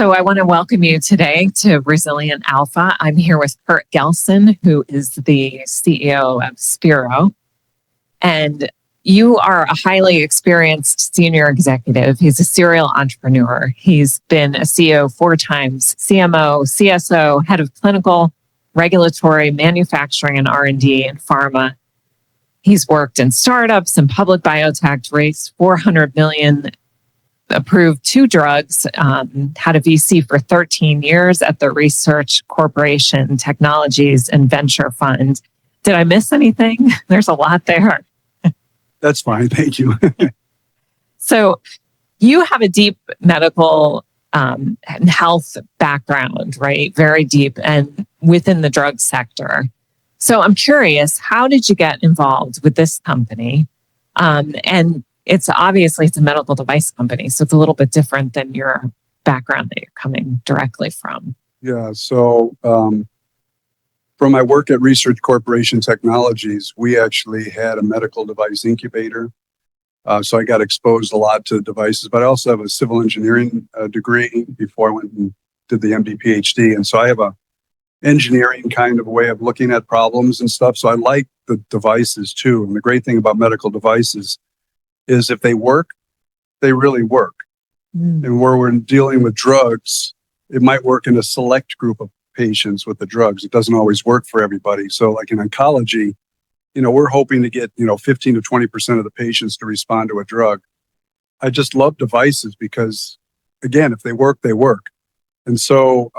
So I want to welcome you today to Resilient Alpha. I'm here with Kurt Gehlsen, who is the CEO of Spiro. And you are a highly experienced senior executive. He's a serial entrepreneur. He's been a CEO 4 times, CMO, CSO, head of clinical, regulatory, manufacturing, and R&D in pharma. He's worked in startups and public biotech, raised $400 million, approved 2 drugs, had a VC for 13 years at the Research Corporation Technologies and Venture Fund. Did I miss anything? There's a lot there. That's fine. Thank you. So you have a deep medical and health background, right? Very deep and within the drug sector. So I'm curious, how did you get involved with this company? And it's a medical device company, so it's a little bit different than your background that you're coming directly from. Yeah. So from my work at Research Corporation Technologies, we actually had a medical device incubator. So I got exposed a lot to devices, but I also have a civil engineering degree before I went and did the MD PhD. And so I have a engineering kind of way of looking at problems and stuff. So I like the devices too. And the great thing about medical devices is if they work, they really work. And where we're dealing with drugs, it might work in a select group of patients with the drugs. It doesn't always work for everybody. So like in oncology, we're hoping to get, 15 to 20% of the patients to respond to a drug. I just love devices because, again, if they work, they work. And so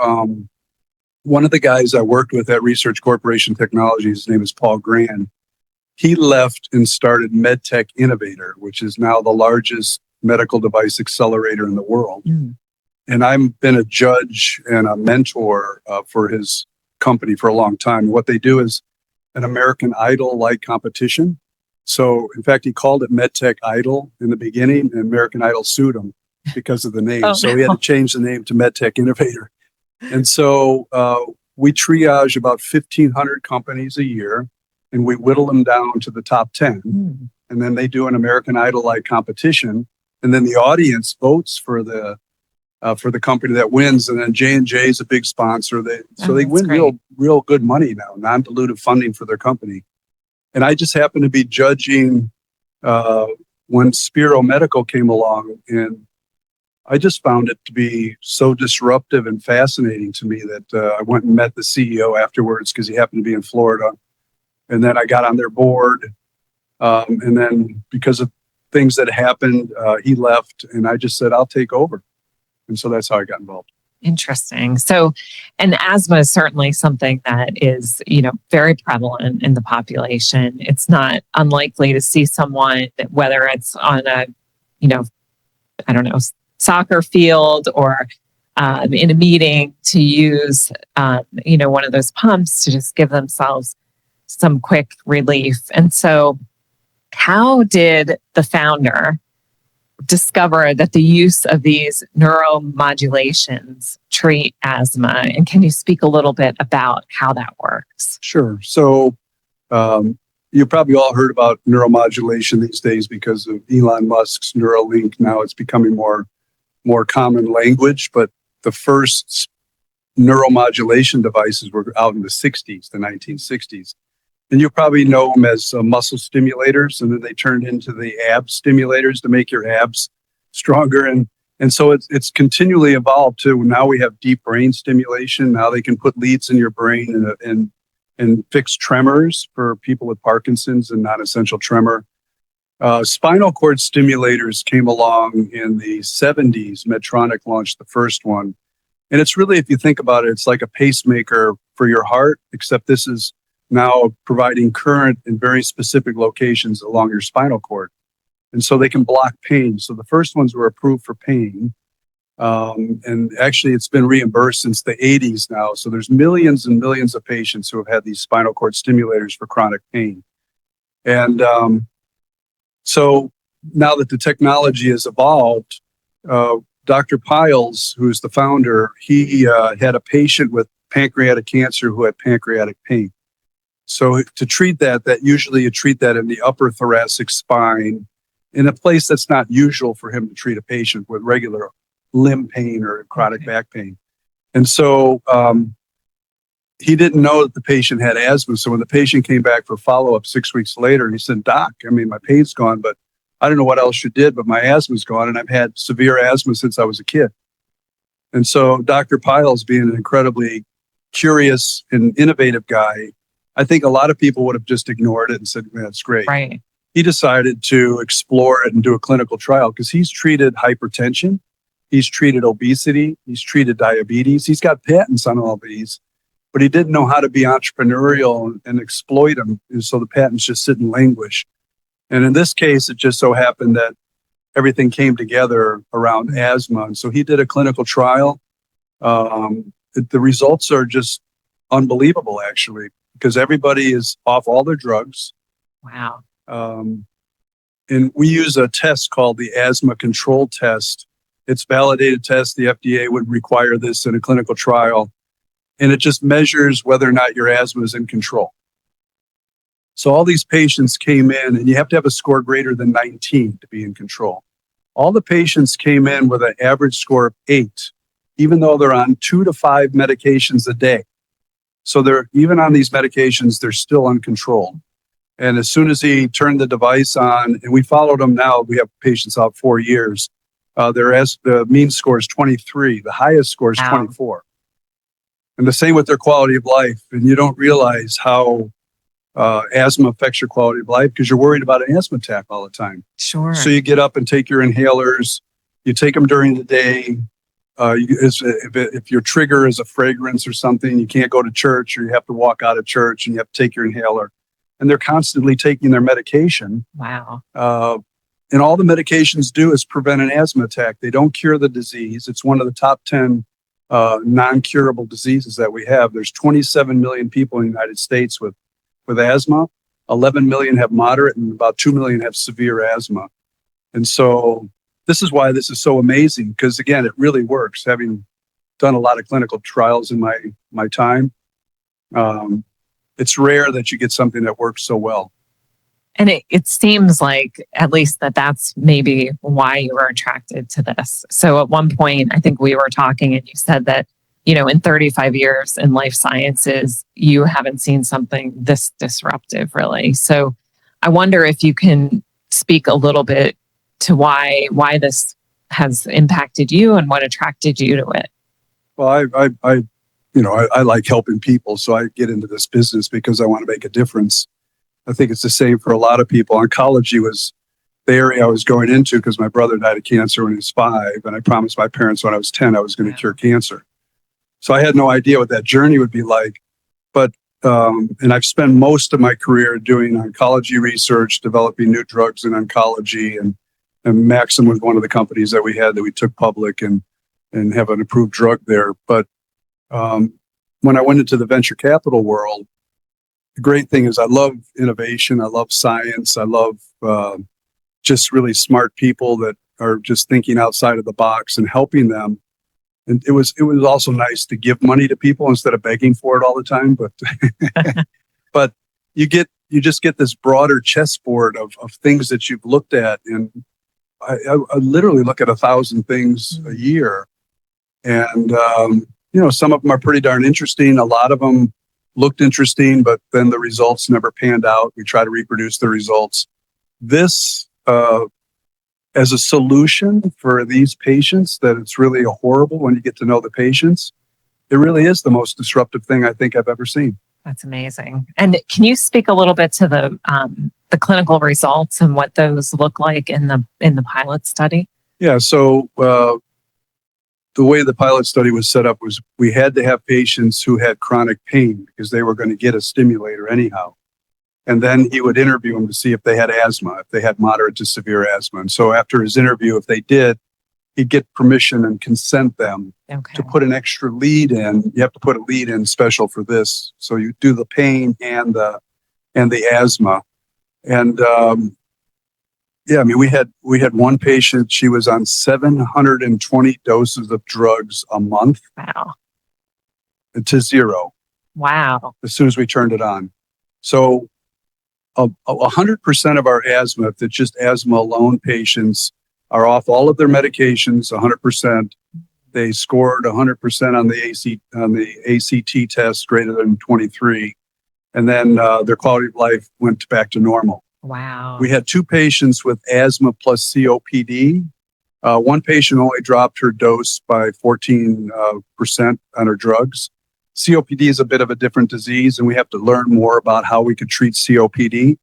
one of the guys I worked with at Research Corporation Technologies, his name is Paul Grand. He left and started MedTech Innovator, which is now the largest medical device accelerator in the world. And I've been a judge and a mentor for his company for a long time. What they do is an American Idol-like competition. So, in fact, he called it MedTech Idol in the beginning, and American Idol sued him because of the name. So he had to change the name to MedTech Innovator. And so we triage about 1,500 companies a year, and we whittle them down to the top 10. And then they do an American Idol-like competition. And then the audience votes for the company that wins. And then J&J is a big sponsor. They win real good money now, non-dilutive funding for their company. And I just happened to be judging when Spiro Medical came along. And I just found it to be so disruptive and fascinating to me that I went and met the CEO afterwards because he happened to be in Florida. And then I got on their board. And then because of things that happened, he left. And I just said, I'll take over. And so that's how I got involved. Interesting. So, and asthma is certainly something that is, very prevalent in the population. It's not unlikely to see someone, whether it's on a, soccer field or in a meeting, to use, one of those pumps to just give themselves some quick relief. And so how did the founder discover that the use of these neuromodulations treat asthma? And can you speak a little bit about how that works? Sure. So you probably all heard about neuromodulation these days because of Elon Musk's Neuralink. Now it's becoming more common language, but the first neuromodulation devices were out in the 1960s. And you probably know them as muscle stimulators, and then they turned into the ab stimulators to make your abs stronger. And so it's continually evolved too. Now we have deep brain stimulation. Now they can put leads in your brain and fix tremors for people with Parkinson's and non-essential tremor. Spinal cord stimulators came along in the 70s. Medtronic launched the first one. And it's really, if you think about it, it's like a pacemaker for your heart, except this is now providing current in very specific locations along your spinal cord. And so they can block pain. So the first ones were approved for pain. And actually, it's been reimbursed since the 80s now. So there's millions and millions of patients who have had these spinal cord stimulators for chronic pain. And so now that the technology has evolved, Dr. Piles, who's the founder, he had a patient with pancreatic cancer who had pancreatic pain. So to treat that usually you treat that in the upper thoracic spine in a place that's not usual for him to treat a patient with regular limb pain or chronic back pain. And so he didn't know that the patient had asthma. So when the patient came back for follow-up 6 weeks later, he said, "Doc, I mean, my pain's gone, but I don't know what else you did, but my asthma's gone, and I've had severe asthma since I was a kid." And so Dr. Piles, being an incredibly curious and innovative guy, I think a lot of people would have just ignored it and said, "Man, that's great." Right. He decided to explore it and do a clinical trial because he's treated hypertension, he's treated obesity, he's treated diabetes, he's got patents on all these, but he didn't know how to be entrepreneurial and exploit them. And so the patents just sit and languish. And in this case, it just so happened that everything came together around asthma. And so he did a clinical trial. The results are just unbelievable, actually, because everybody is off all their drugs. Wow. And we use a test called the asthma control test. It's a validated test. The FDA would require this in a clinical trial. And it just measures whether or not your asthma is in control. So all these patients came in, and you have to have a score greater than 19 to be in control. All the patients came in with an average score of 8, even though they're on 2 to 5 medications a day. So they're even on these medications, they're still uncontrolled. And as soon as he turned the device on, and we followed them now, we have patients out 4 years. The mean score is 23. The highest score is 24. And the same with their quality of life. And you don't realize how asthma affects your quality of life because you're worried about an asthma attack all the time. Sure. So you get up and take your inhalers. You take them during the day. If your trigger is a fragrance or something, you can't go to church, or you have to walk out of church and you have to take your inhaler. And they're constantly taking their medication. Wow. And all the medications do is prevent an asthma attack. They don't cure the disease. It's one of the top 10 non-curable diseases that we have. There's 27 million people in the United States with asthma. 11 million have moderate, and about 2 million have severe asthma. And so this is why this is so amazing, because again, it really works. Having done a lot of clinical trials in my time, it's rare that you get something that works so well. And it seems like at least that's maybe why you were attracted to this. So at one point, I think we were talking and you said that, in 35 years in life sciences, you haven't seen something this disruptive, really. So I wonder if you can speak a little bit to why this has impacted you and what attracted you to it. Well, I like helping people, so I get into this business because I want to make a difference. I think it's the same for a lot of people. Oncology was the area I was going into because my brother died of cancer when he was 5, and I promised my parents when I was 10 I was going to cure cancer. So I had no idea what that journey would be like. But and I've spent most of my career doing oncology research, developing new drugs in oncology, and Maxim was one of the companies that we had that we took public and have an approved drug there. But when I went into the venture capital world, the great thing is I love innovation. I love science. I love just really smart people that are just thinking outside of the box and helping them. And it was also nice to give money to people instead of begging for it all the time. But but you just get this broader chessboard of things that you've looked at. And I literally look at 1,000 things a year. And some of them are pretty darn interesting. A lot of them looked interesting, but then the results never panned out. We try to reproduce the results. This, as a solution for these patients, that it's really horrible when you get to know the patients. It really is the most disruptive thing I think I've ever seen. That's amazing. And can you speak a little bit to the clinical results and what those look like in the pilot study? Yeah. So the way the pilot study was set up was we had to have patients who had chronic pain because they were going to get a stimulator anyhow. And then he would interview them to see if they had asthma, if they had moderate to severe asthma. And so after his interview, if they did, he'd get permission and consent them to put an extra lead in. You have to put a lead in special for this. So you do the pain and the asthma. And we had one patient, she was on 720 doses of drugs a month. Wow. To 0. Wow. As soon as we turned it on. So 100% of our asthma, if it's just asthma alone patients, are off all of their medications 100%. They scored 100% on the ACT test greater than 23. And then their quality of life went back to normal. Wow. We had 2 patients with asthma plus COPD. One patient only dropped her dose by 14% on her drugs. COPD is a bit of a different disease, and we have to learn more about how we could treat COPD.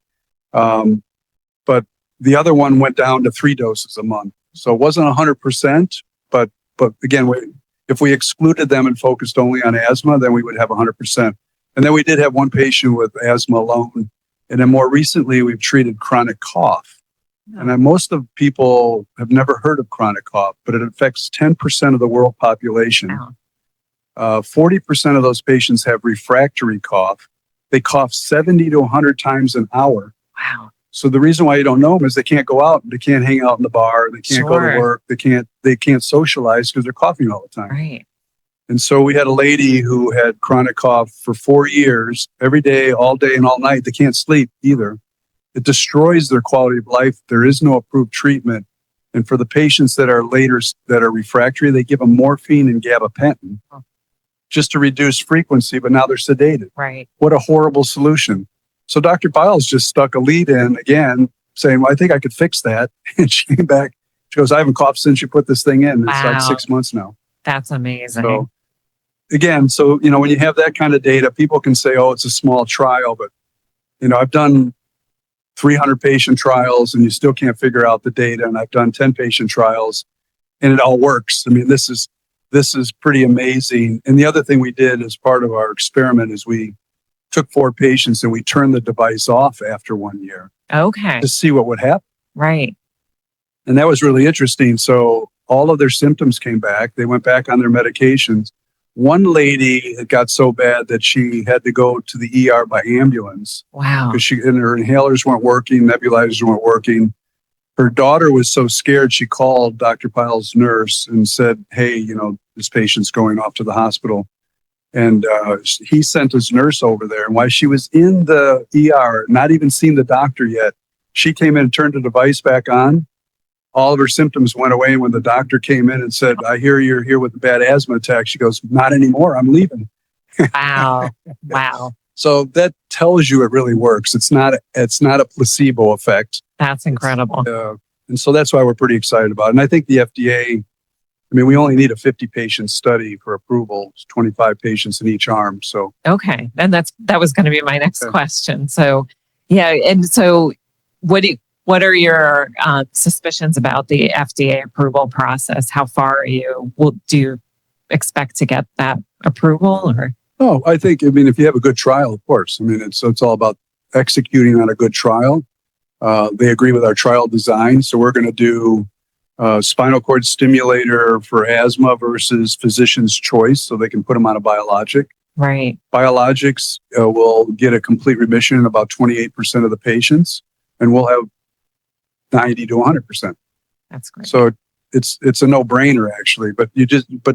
But the other one went down to 3 doses a month. So it wasn't 100%, but again, if we excluded them and focused only on asthma, then we would have 100%. And then we did have one patient with asthma alone. And then more recently, we've treated chronic cough. And then most of people have never heard of chronic cough, but it affects 10% of the world population. Wow. 40% of those patients have refractory cough. They cough 70 to 100 times an hour. Wow. So the reason why you don't know them is they can't go out, they can't hang out in the bar, they can't go to work, they can't socialize because they're coughing all the time. Right. And so we had a lady who had chronic cough for 4 years, every day, all day and all night. They can't sleep either. It destroys their quality of life. There is no approved treatment. And for the patients that are refractory, they give them morphine and gabapentin just to reduce frequency, but now they're sedated. Right. What a horrible solution. So Dr. Biles just stuck a lead in again, saying, well, I think I could fix that. And she came back. She goes, I haven't coughed since you put this thing in. It's like 6 months now. That's amazing. So again, when you have that kind of data, people can say, oh, it's a small trial, but I've done 300 patient trials and you still can't figure out the data. And I've done 10 patient trials and it all works. I mean, this is pretty amazing. And the other thing we did as part of our experiment is we took 4 patients and we turned the device off after 1 year. Okay. To see what would happen. Right. And that was really interesting. So all of their symptoms came back. They went back on their medications. One lady, it got so bad that she had to go to the ER by ambulance. Wow. Because her inhalers weren't working, nebulizers weren't working. Her daughter was so scared, she called Dr. Pyle's nurse and said, hey, this patient's going off to the hospital. And he sent his nurse over there. And while she was in the ER, not even seen the doctor yet, she came in and turned the device back on. All of her symptoms went away. And when the doctor came in and said, I hear you're here with a bad asthma attack, she goes, not anymore. I'm leaving. Wow. Wow. So that tells you it really works. It's not a placebo effect. That's incredible. And so that's why we're pretty excited about it. And I think the FDA, we only need a 50-patient study for approval. It's 25 patients in each arm. So okay, and that was going to be my next question. So, yeah, and so what are your suspicions about the FDA approval process? How far are you? Do you expect to get that approval or? Oh, I think if you have a good trial, of course. It's all about executing on a good trial. They agree with our trial design, so we're going to do spinal cord stimulator for asthma versus physician's choice, so they can put them on a biologic. Right. Biologics will get a complete remission in about 28% of the patients, and we'll have 90 to 100%. That's great. So it's a no-brainer actually, but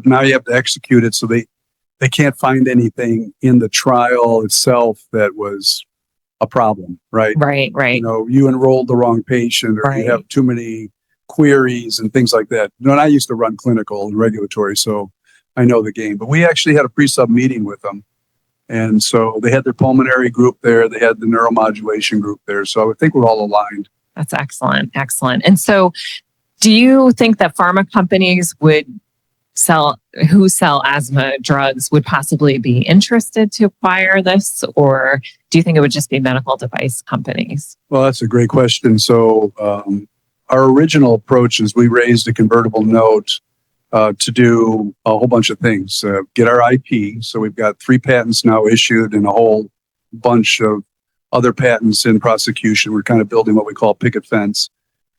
now you have to execute it, so they can't find anything in the trial itself that was a problem, right? Right. You enrolled the wrong patient, or you have too many queries and things like that. And I used to run clinical and regulatory, so I know the game. But we actually had a pre-sub meeting with them. And so they had their pulmonary group there. They had the neuromodulation group there. So I think we're all aligned. That's excellent. Excellent. And so do you think that pharma companies who sell asthma drugs would possibly be interested to acquire this? Or do you think it would just be medical device companies? Well, that's a great question. So our original approach is we raised a convertible note to do a whole bunch of things. Get our IP. So we've got 3 patents now issued and a whole bunch of other patents in prosecution. We're kind of building what we call picket fence.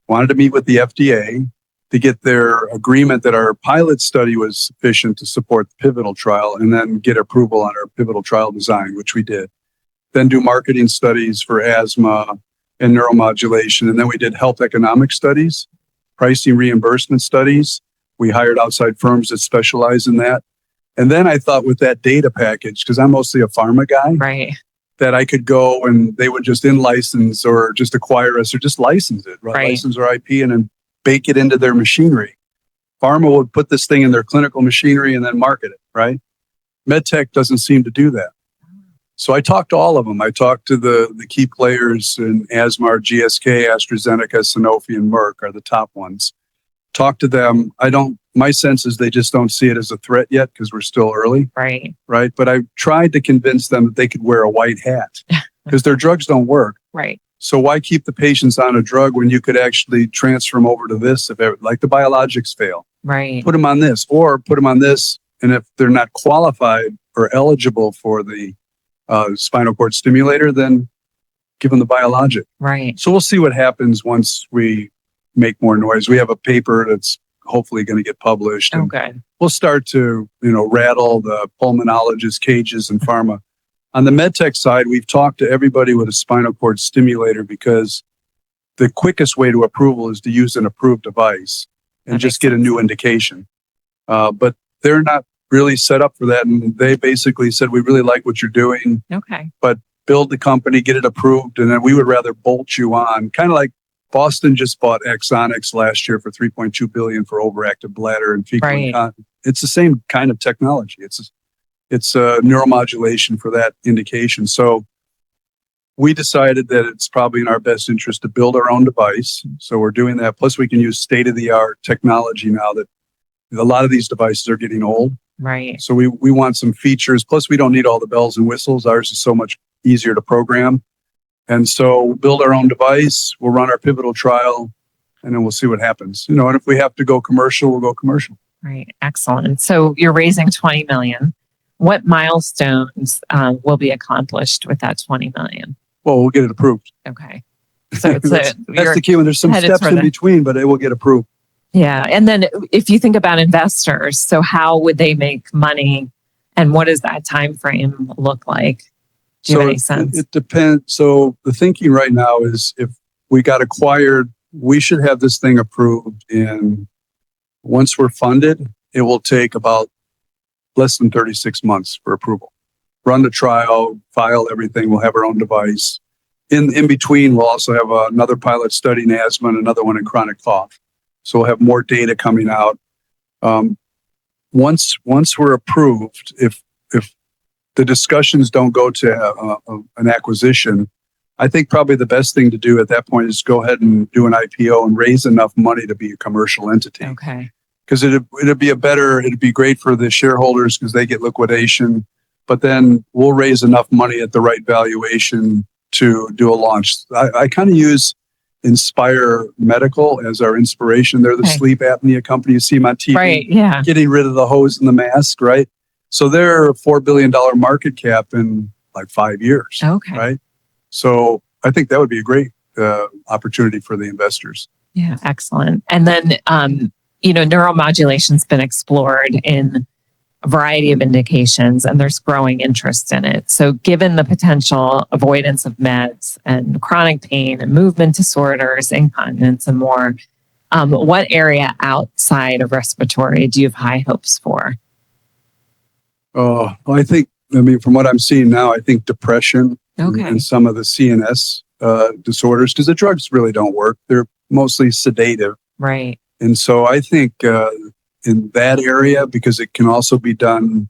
Wanted to meet with the FDA to get their agreement that our pilot study was sufficient to support the pivotal trial, and then get approval on our pivotal trial design, which we did. Then do marketing studies for asthma and neuromodulation. And then we did health economic studies, pricing reimbursement studies. We hired outside firms that specialize in that. And then I thought with that data package, because I'm mostly a pharma guy, right, that I could go and they would just in-license or just acquire us or just license it, right? License our IP and then bake it into their machinery. Pharma would put this thing in their clinical machinery and then market it, right? MedTech doesn't seem to do that. So I talked to all of them. I talked to the key players in asthma, GSK, AstraZeneca, Sanofi, and Merck are the top ones. Talk to them. My sense is they just don't see it as a threat yet because we're still early. Right. Right. But I tried to convince them that they could wear a white hat because their drugs don't work. Right. So why keep the patients on a drug when you could actually transfer them over to this, like the biologics fail? Right. Put them on this or put them on this. And if they're not qualified or eligible for the spinal cord stimulator, then give them the biologic. Right. So we'll see what happens once we make more noise. We have a paper that's hopefully going to get published. And Okay. we'll start to, rattle the pulmonologist cages and pharma. On the medtech side, we've talked to everybody with a spinal cord stimulator because the quickest way to approval is to use an approved device and just get a new indication. But they're not really set up for that. And they basically said, we really like what you're doing. Okay. But build the company, get it approved, and then we would rather bolt you on. Kind of like Boston just bought Axonics last year for $3.2 billion for overactive bladder and fecal incontinence. It's the same kind of technology. It's neuromodulation for that indication. So we decided that it's probably in our best interest to build our own device. So we're doing that. Plus, we can use state-of-the-art technology now that a lot of these devices are getting old. Right. So we want some features. Plus, we don't need all the bells and whistles. Ours is so much easier to program. And so we'll build our own device. We'll run our pivotal trial, and then we'll see what happens. And if we have to go commercial, we'll go commercial. Right. Excellent. So you're raising $20 million. What milestones will be accomplished with that $20 million? Well, we'll get it approved. Okay. So that's the key one. There's some steps in between, but it will get approved. Yeah. And then if you think about investors, so how would they make money and what does that time frame look like? Do you have any sense? It depends. So the thinking right now is if we got acquired, we should have this thing approved once we're funded, it will take about less than 36 months for approval. Run the trial, file everything. We'll have our own device. In between, we'll also have another pilot study in asthma and another one in chronic cough. So we'll have more data coming out. Once we're approved, if the discussions don't go to an acquisition, I think probably the best thing to do at that point is go ahead and do an IPO and raise enough money to be a commercial entity. Okay. Because it'd be great for the shareholders because they get liquidation, but then we'll raise enough money at the right valuation to do a launch. I kind of use Inspire Medical as our inspiration. They're the sleep apnea company. You see them on TV, right, yeah. Getting rid of the hose and the mask, right? So they're a $4 billion market cap in like 5 years, right? So I think that would be a great opportunity for the investors. Yeah, excellent. And then, neuromodulation's been explored in a variety of indications and there's growing interest in it. So given the potential avoidance of meds and chronic pain and movement disorders, incontinence and more, what area outside of respiratory do you have high hopes for? Well, from what I'm seeing now, I think depression and some of the CNS disorders, because the drugs really don't work. They're mostly sedative. Right. And so I think in that area, because it can also be done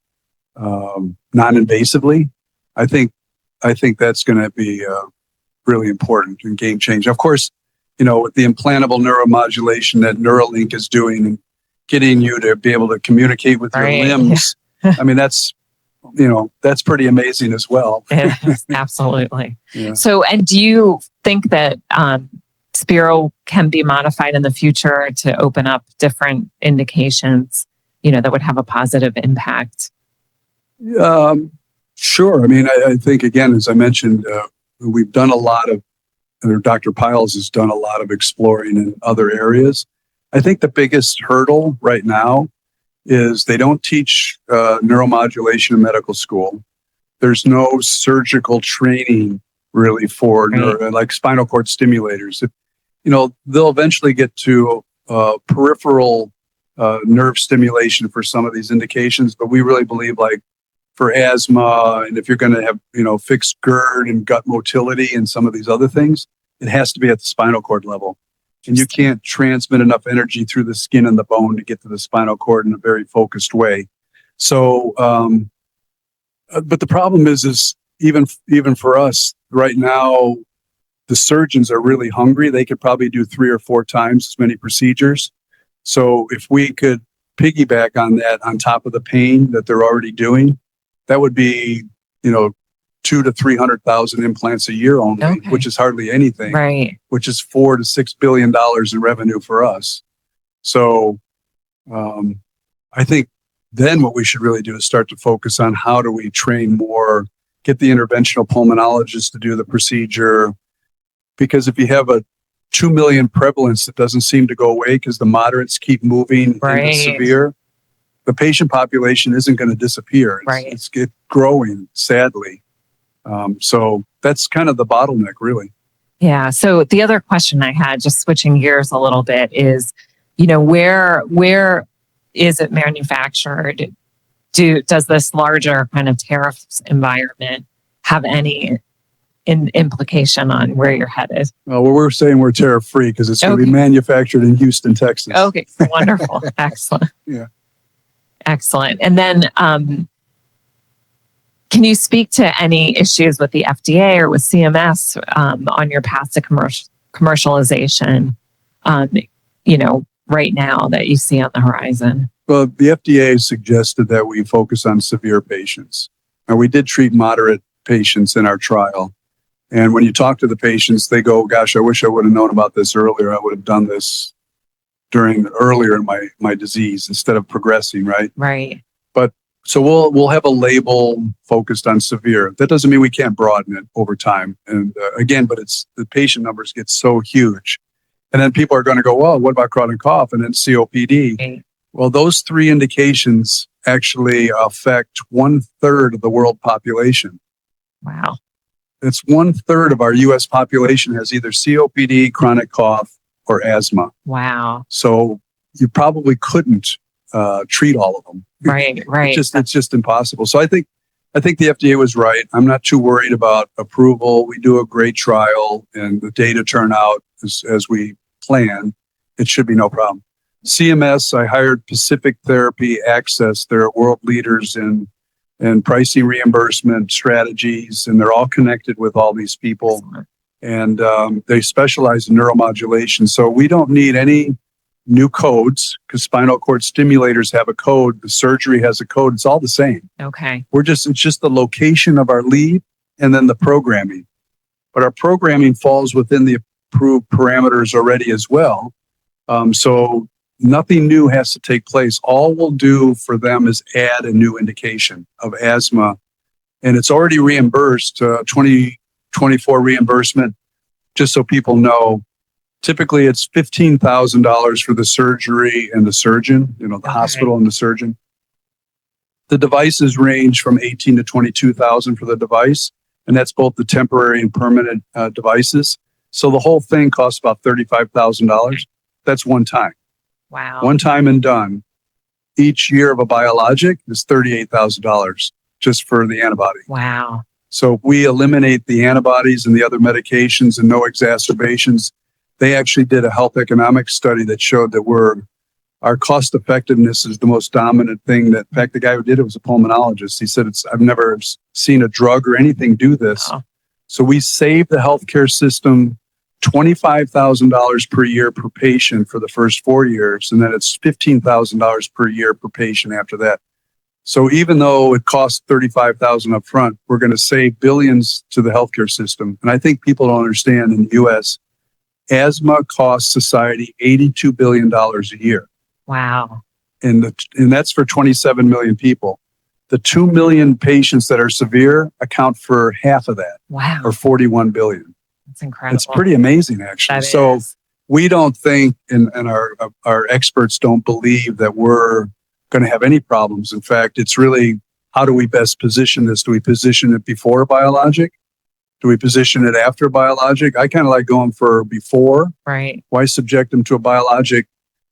non-invasively, I think that's going to be really important and game changing. Of course, with the implantable neuromodulation that Neuralink is doing and getting you to be able to communicate with your limbs. Yeah. I mean, that's pretty amazing as well. Absolutely. Yeah. So, and do you think that Spiro can be modified in the future to open up different indications, that would have a positive impact? Sure. I mean, I think, again, as I mentioned, we've done a lot of, Dr. Piles has done a lot of exploring in other areas. I think the biggest hurdle right now is they don't teach neuromodulation in medical school. There's no surgical training really for like spinal cord stimulators. They'll eventually get to peripheral nerve stimulation for some of these indications, but we really believe like for asthma, and if you're going to have, fixed GERD and gut motility and some of these other things, it has to be at the spinal cord level. and you can't transmit enough energy through the skin and the bone to get to the spinal cord in a very focused way. So, but the problem is even for us right now, the surgeons are really hungry. They could probably do 3 or 4 times as many procedures. So if we could piggyback on that on top of the pain that they're already doing, that would be, 200,000 to 300,000 implants a year only, which is hardly anything, right? Which is $4 to $6 billion in revenue for us. So I think then what we should really do is start to focus on how do we train more, get the interventional pulmonologist to do the procedure. Because if you have a 2 million prevalence that doesn't seem to go away because the moderates keep moving into severe, the patient population isn't going to disappear. It's growing, sadly. So that's kind of the bottleneck, really. Yeah. So the other question I had, just switching gears a little bit, is, where is it manufactured? Does this larger kind of tariffs environment have any implication on where you're headed? Well, we're saying we're tariff free because it's going to be manufactured in Houston, Texas. Okay, wonderful. Excellent. Yeah. Excellent. And then can you speak to any issues with the FDA or with CMS on your path to commercialization, right now that you see on the horizon? Well, the FDA suggested that we focus on severe patients. Now, we did treat moderate patients in our trial. And when you talk to the patients, they go, gosh, I wish I would have known about this earlier. I would have done this earlier in my disease instead of progressing, right? Right. But so we'll have a label focused on severe. That doesn't mean we can't broaden it over time. And again, but the patient numbers get so huge. And then people are going to go, well, what about chronic cough and then COPD? Right. Well, those 3 indications actually affect 1/3 of the world population. Wow. It's 1/3 of our U.S. population has either COPD, chronic cough, or asthma. Wow. So you probably couldn't treat all of them. Right. It's just impossible. So I think the FDA was right. I'm not too worried about approval. We do a great trial, and the data turn out as we plan. It should be no problem. CMS, I hired Pacific Therapy Access. They're world leaders in pricing reimbursement strategies, and they're all connected with all these people. And they specialize in neuromodulation. So we don't need any new codes because spinal cord stimulators have a code. The surgery has a code. It's all the same. Okay. It's just the location of our lead and then the programming. But our programming falls within the approved parameters already as well. So nothing new has to take place. All we'll do for them is add a new indication of asthma. And it's already reimbursed, 2024 reimbursement, just so people know. Typically, it's $15,000 for the surgery and the surgeon, the hospital and the surgeon. The devices range from $18,000 to $22,000 for the device, and that's both the temporary and permanent devices. So the whole thing costs about $35,000. That's one time. Wow. One time and done. Each year of a biologic is $38,000 just for the antibody. Wow. So if we eliminate the antibodies and the other medications and no exacerbations, they actually did a health economics study that showed that our cost effectiveness is the most dominant thing. That, in fact, the guy who did it was a pulmonologist. He said, I've never seen a drug or anything do this. Wow. So we save the healthcare system $25,000 per year per patient for the first 4 years, and then it's $15,000 per year per patient after that. So even though it costs $35,000 up front, we're going to save billions to the healthcare system. And I think people don't understand in the U.S., asthma costs society $82 billion a year. Wow. And that's for 27 million people. The 2 million patients that are severe account for half of that. Wow. Or 41 billion. That's incredible. It's pretty amazing, actually. So we don't think, and our experts don't believe that we're going to have any problems. In fact, it's really, how do we best position this? Do we position it before a biologic? Do we position it after a biologic? I kind of like going for before. Right. Why subject them to a biologic?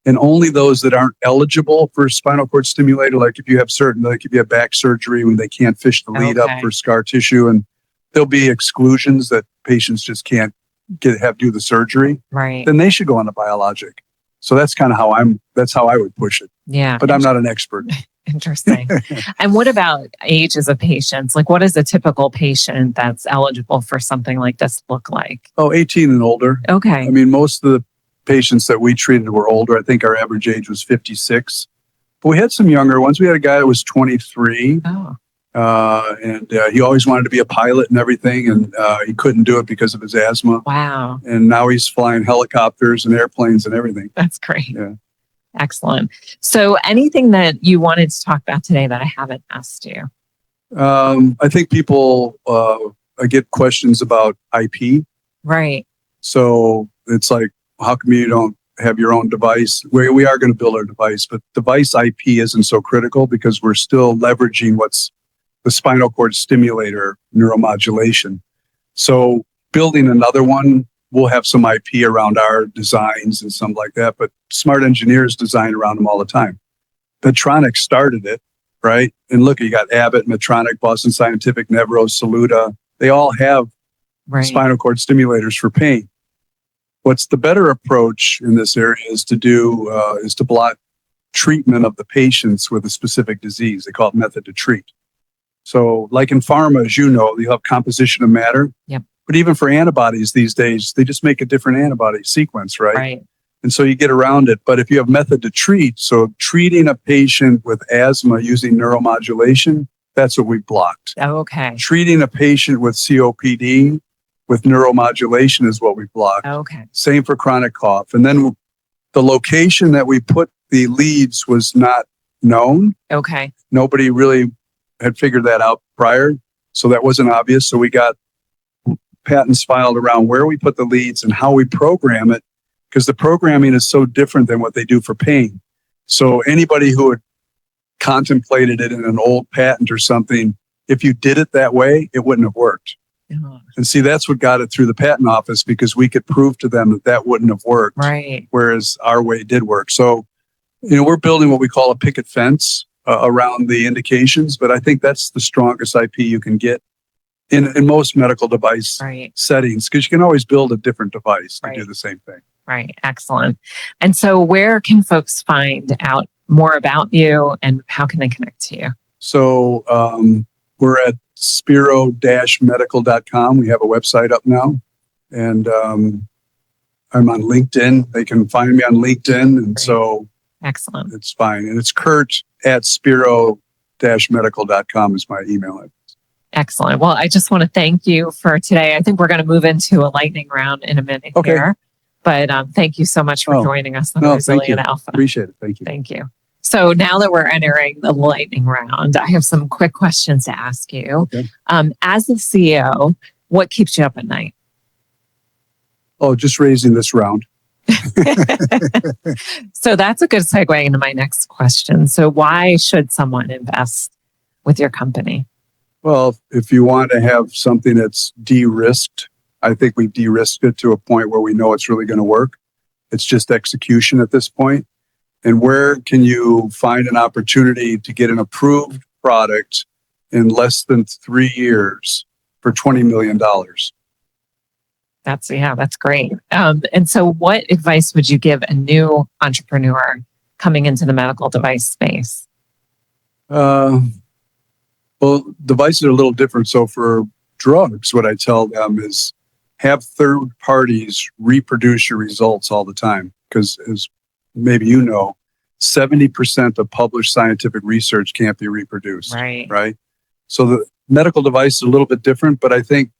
And only those that aren't eligible for a spinal cord stimulator, like if you have back surgery when they can't fish the lead up for scar tissue, and there'll be exclusions that patients just can't do the surgery, Right. then they should go on a biologic. So that's kind of that's how I would push it. Yeah. But I'm not an expert. Interesting. And what about ages of patients? Like, what does a typical patient that's eligible for something like this look like? Oh, 18 and older. Okay. I mean, most of the patients that we treated were older. I think our average age was 56. But we had some younger ones. We had a guy that was 23. Oh, And he always wanted to be a pilot and everything. And he couldn't do it because of his asthma. wow. And now he's flying helicopters and airplanes and everything. That's great. Yeah. Excellent. So anything that you wanted to talk about today that I haven't asked you? I think people get questions about IP. Right. So it's like, how come you don't have your own device? We are going to build our device, but device IP isn't so critical because we're still leveraging what's the spinal cord stimulator neuromodulation. So building another one, we'll have some IP around our designs and something like that, but smart engineers design around them all the time. Medtronic started it, right? And look, you got Abbott, Medtronic, Boston Scientific, Nevro, Saluda. They all have Right. spinal cord stimulators for pain. What's the better approach in this area is to block treatment of the patients with a specific disease. They call it method to treat. So like in pharma, as you know, you have composition of matter. Yep. But even for antibodies these days, they just make a different antibody sequence, right? Right. And so you get around it. But if you have method to treat, so treating a patient with asthma using neuromodulation, that's what we blocked. Okay. Treating a patient with COPD with neuromodulation is what we blocked. Okay. Same for chronic cough. And then the location that we put the leads was not known. Okay. Nobody really had figured that out prior. So that wasn't obvious. So we got patents filed around where we put the leads and how we program it, because the programming is so different than what they do for pain. So anybody who had contemplated it in an old patent or something, if you did it that way, it wouldn't have worked. Oh, And see, that's what got it through the patent office, because we could prove to them that that wouldn't have worked, right. whereas our way did work. So, we're building what we call a picket fence around the indications, but I think that's the strongest IP you can get in most medical device Right. settings, because you can always build a different device to do Right. the same thing. Right. Excellent. And so where can folks find out more about you and how can they connect to you? So we're at spiro-medical.com. We have a website up now, and I'm on LinkedIn. They can find me on LinkedIn, and Great. so Excellent. it's fine. And it's Kurt at spiro-medical.com is my email address. Excellent. Well, I just want to thank you for today. I think we're going to move into a lightning round in a minute Okay. here. But thank you so much for joining us on No, thank Resilient you. Alpha. Appreciate it. Thank you. Thank you. So now that we're entering the lightning round, I have some quick questions to ask you. Okay. As the CEO, what keeps you up at night? Oh, just raising this round. So that's a good segue into my next question. So why should someone invest with your company? Well, if you want to have something that's de-risked, I think we've de-risked it to a point where we know it's really going to work. It's just execution at this point. And where can you find an opportunity to get an approved product in less than 3 years for $20 million? That's great. And so what advice would you give a new entrepreneur coming into the medical device space? Well, devices are a little different. So for drugs, what I tell them is have third parties reproduce your results all the time. Because as maybe 70% of published scientific research can't be reproduced. Right. So the medical device is a little bit different, but I think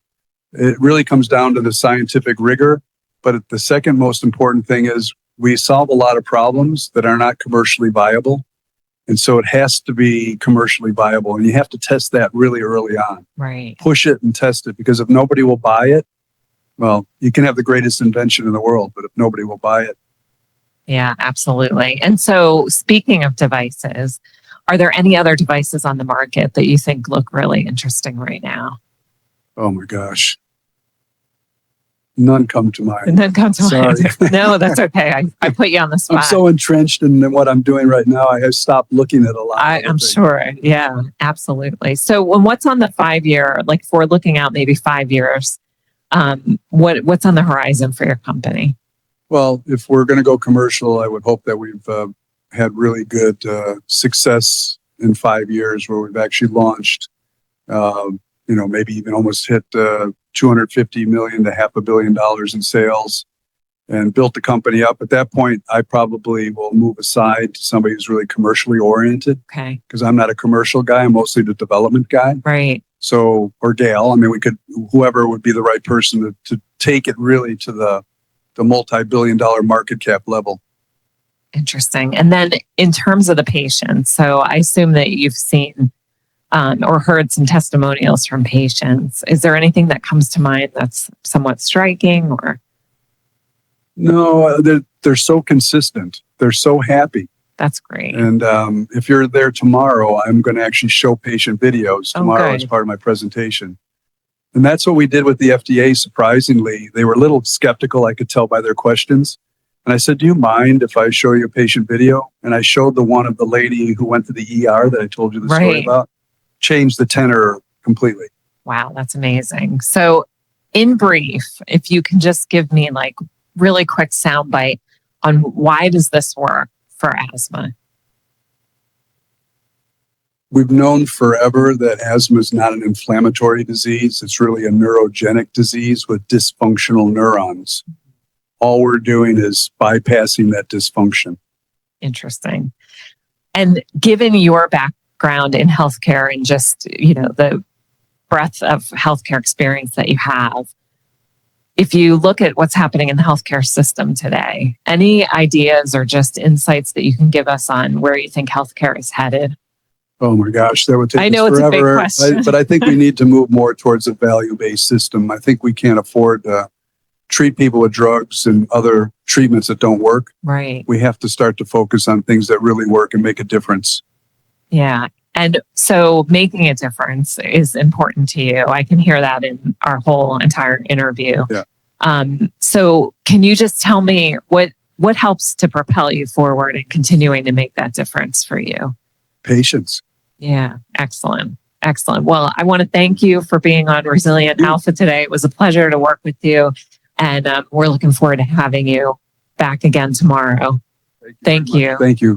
it really comes down to the scientific rigor. But the second most important thing is we solve a lot of problems that are not commercially viable. And so it has to be commercially viable. And you have to test that really early on. Right. Push it and test it, because if nobody will buy it, well, you can have the greatest invention in the world, but if nobody will buy it. Yeah, absolutely. And so speaking of devices, are there any other devices on the market that you think look really interesting right now? Oh my gosh. None come to mind. And then come to mind. Sorry. No, that's okay. I put you on the spot. I'm so entrenched in what I'm doing right now. I have stopped looking at a lot. I'm sure. Yeah, absolutely. So what's on the 5 year, like if we're looking out maybe 5 years, What's on the horizon for your company? Well, if we're going to go commercial, I would hope that we've had really good success in 5 years where we've actually launched, maybe even almost hit 250 million to $500 million in sales and built the company up. At that point, I probably will move aside to somebody who's really commercially oriented. Okay. Because I'm not a commercial guy. I'm mostly the development guy. Right. So, or Gail, whoever would be the right person to take it really to the multi-billion-dollar market cap level. Interesting. And then in terms of the patients, so I assume that you've seen or heard some testimonials from patients. Is there anything that comes to mind that's somewhat striking or? No, they're so consistent. They're so happy. That's great. And if you're there tomorrow, I'm going to actually show patient videos tomorrow as part of my presentation. And that's what we did with the FDA. Surprisingly, they were a little skeptical. I could tell by their questions. And I said, do you mind if I show you a patient video? And I showed the one of the lady who went to the ER that I told you the story about. Changed the tenor completely. Wow, that's amazing. So in brief, if you can just give me like really quick soundbite on why does this work for asthma? We've known forever that asthma is not an inflammatory disease. It's really a neurogenic disease with dysfunctional neurons. All we're doing is bypassing that dysfunction. Interesting. And given your background in healthcare and just, the breadth of healthcare experience that you have, if you look at what's happening in the healthcare system today, any ideas or just insights that you can give us on where you think healthcare is headed? Oh my gosh, that would take I know us forever. It's a big question. But I think we need to move more towards a value-based system. I think we can't afford to treat people with drugs and other treatments that don't work. Right. We have to start to focus on things that really work and make a difference. Yeah. And so making a difference is important to you. I can hear that in our whole entire interview. Yeah. So can you just tell me what helps to propel you forward and continuing to make that difference for you? Patience. Yeah. Excellent. Excellent. Well, I want to thank you for being on Resilient Alpha today. It was a pleasure to work with you. And we're looking forward to having you back again tomorrow. Thank you. Thank you.